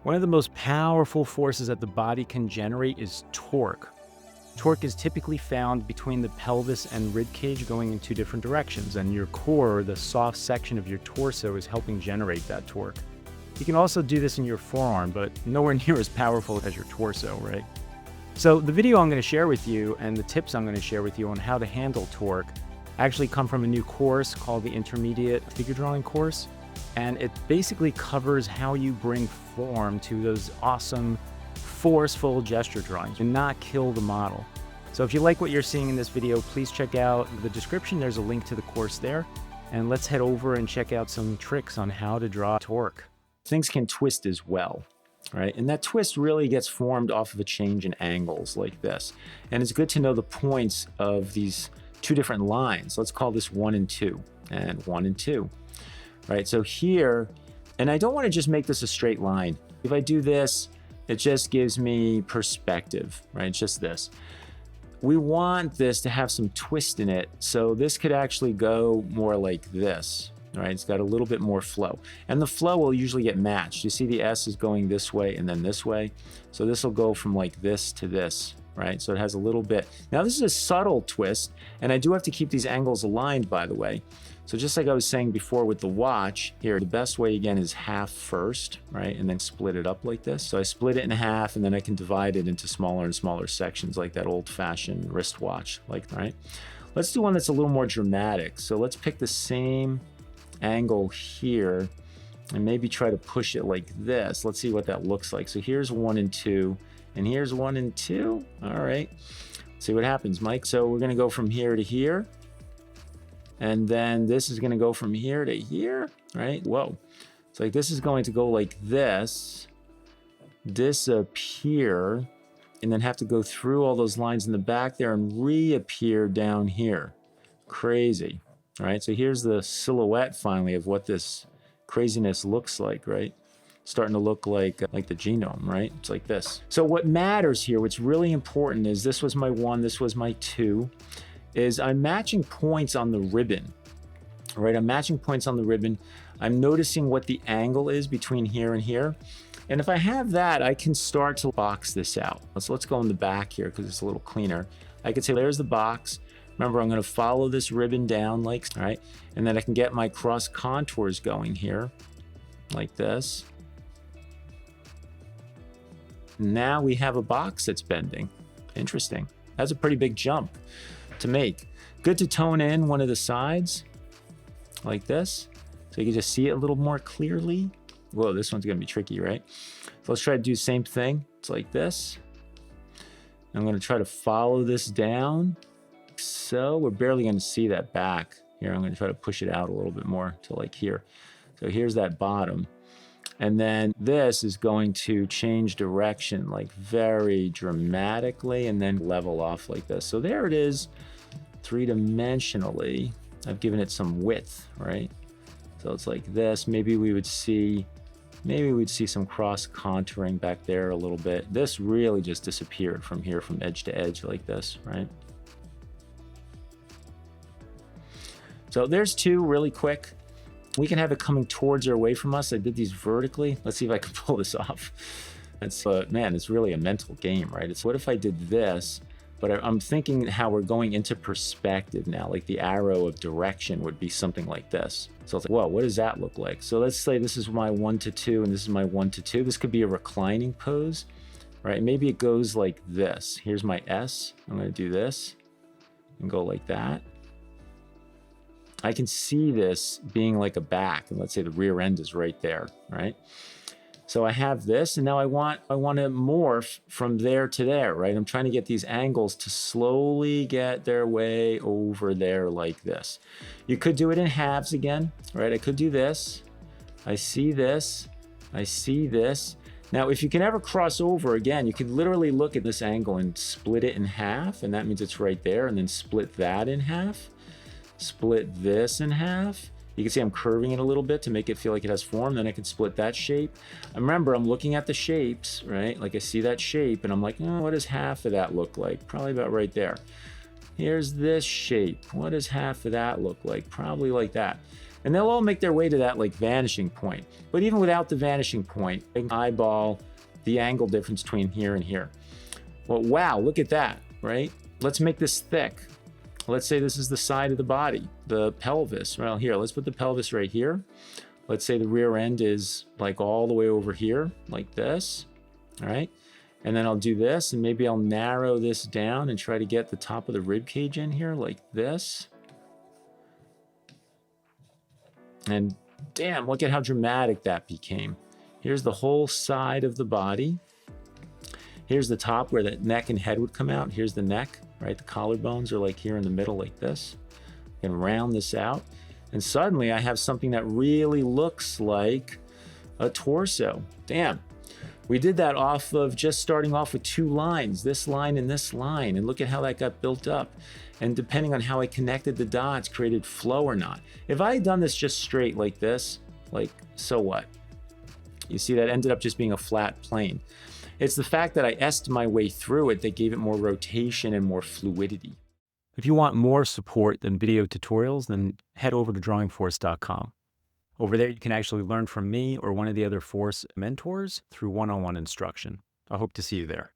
One of the most powerful forces that the body can generate is torque. Torque is typically found between the pelvis and rib cage going in two different directions, and your core, the soft section of your torso, is helping generate that torque. You can also do this in your forearm, but nowhere near as powerful as your torso, right? So the video I'm going to share with you and the tips I'm going to share with you on how to handle torque actually come from a new course called the Intermediate Figure Drawing course. And it basically covers how you bring form to those awesome, forceful gesture drawings and not kill the model. So if you like what you're seeing in this video, please check out the description. There's a link to the course there. And let's head over and check out some tricks on how to draw torque. Things can twist as well, right? And that twist really gets formed off of a change in angles like this. And it's good to know the points of these two different lines. Let's call this 1 and 2 and 1 and 2. Right, so here, and I don't want to just make this a straight line. If I do this, it just gives me perspective, right? It's just this. We want this to have some twist in it, so this could actually go more like this, right? It's got a little bit more flow. And the flow will usually get matched. You see the S is going this way and then this way. So this will go from like this to this, right? So it has a little bit. Now this is a subtle twist, and I do have to keep these angles aligned, by the way. So just like I was saying before with the watch, here, the best way again is half first, right? And then split it up like this. So I split it in half, and then I can divide it into smaller and smaller sections like that old-fashioned wristwatch, like, right? Let's do one that's a little more dramatic. So let's pick the same angle here and maybe try to push it like this. Let's see what that looks like. So here's 1 and 2, and here's 1 and 2. All right, see what happens, Mike. So we're gonna go from here to here. And then this is going to go from here to here, right? Whoa. It's like this is going to go like this, disappear, and then have to go through all those lines in the back there and reappear down here. Crazy, right? So here's the silhouette finally of what this craziness looks like, right? Starting to look like the genome, right? It's like this. So what matters here, what's really important is this was my 1, this was my 2. Is I'm matching points on the ribbon, right? I'm matching points on the ribbon. I'm noticing what the angle is between here and here. And if I have that, I can start to box this out. So let's go in the back here because it's a little cleaner. I could say, there's the box. Remember, I'm going to follow this ribbon down like, all right? And then I can get my cross contours going here like this. Now we have a box that's bending. Interesting. That's a pretty big jump to make. Good to tone in one of the sides like this, so you can just see it a little more clearly. Whoa, this one's gonna be tricky, right? So let's try to do the same thing. It's like this. I'm gonna try to follow this down. So we're barely gonna see that back here. I'm gonna try to push it out a little bit more to like here. So here's that bottom. And then this is going to change direction like very dramatically and then level off like this. So there it is, three-dimensionally. I've given it some width, right? So it's like this. Maybe we'd see some cross contouring back there a little bit. This really just disappeared from here, from edge to edge like this, right? So there's 2 really quick. We can have it coming towards or away from us. I did these vertically. Let's see if I can pull this off. Man, it's really a mental game, right? It's what if I did this, but I'm thinking how we're going into perspective now, like the arrow of direction would be something like this. So it's like, whoa, what does that look like? So let's say this is my 1 to 2 and this is my 1 to 2. This could be a reclining pose, right? Maybe it goes like this. Here's my S. I'm gonna do this and go like that. I can see this being like a back, and let's say the rear end is right there, right? So I have this, and now I want to morph from there to there, right? I'm trying to get these angles to slowly get their way over there like this. You could do it in halves again, right? I could do this. I see this. I see this. Now, if you can ever cross over again, you could literally look at this angle and split it in half, and that means it's right there, and then split that in half. Split this in half. You can see I'm curving it a little bit to make it feel like it has form. Then I can split that shape. And remember, I'm looking at the shapes, right? Like I see that shape and I'm like, oh, what does half of that look like? Probably about right there. Here's this shape. What does half of that look like? Probably like that. And they'll all make their way to that like vanishing point. But even without the vanishing point, I can eyeball the angle difference between here and here. Well, wow, look at that, right? Let's make this thick. Let's say this is the side of the body, the pelvis. Well, here, let's put the pelvis right here. Let's say the rear end is like all the way over here, like this, all right? And then I'll do this, and maybe I'll narrow this down and try to get the top of the rib cage in here like this. And damn, look at how dramatic that became. Here's the whole side of the body. Here's the top where the neck and head would come out. Here's the neck, right? The collarbones are like here in the middle like this. I can round this out. And suddenly I have something that really looks like a torso. Damn. We did that off of just starting off with 2 lines, this line and this line. And look at how that got built up. And depending on how I connected the dots, created flow or not. If I had done this just straight like this, like, so what? You see, that ended up just being a flat plane. It's the fact that I S-ed my way through it that gave it more rotation and more fluidity. If you want more support than video tutorials, then head over to drawingforce.com. Over there, you can actually learn from me or one of the other Force mentors through one-on-one instruction. I hope to see you there.